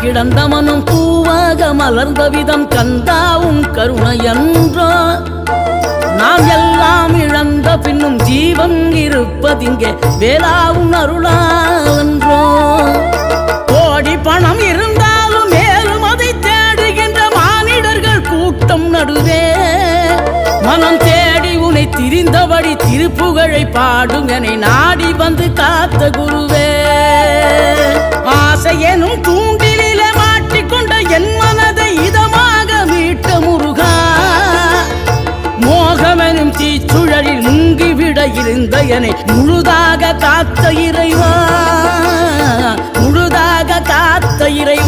கிடந்த மனம் பூவாக மலர்ந்த விதம் கந்தாவும் கருணையன்றோ நாம் எல்லாம் இழந்த பின்னும் ஜீவன் இருப்பதிங்கே வேளாவும் அருளாவென்றோ கோடி பணம் இருந்தாலும் மேலும் அதை தேடுகின்ற மானிடர்கள் கூட்டம் நடுவே மனம் தேடி உனை திரிந்தபடி திருப்புகழை பாடும் என்னை நாடி வந்து காத்த குருவே ஆசை எனும் தூண்டிலே மாட்டிக்கொண்ட என் மனதை இதமாக மீட்ட முருகா மோகமெனும் தீச்சுழலில் முங்கிவிட இருந்த என்னை முழுதாக காத்த இறைவா முழுதாக காத்த இறைவா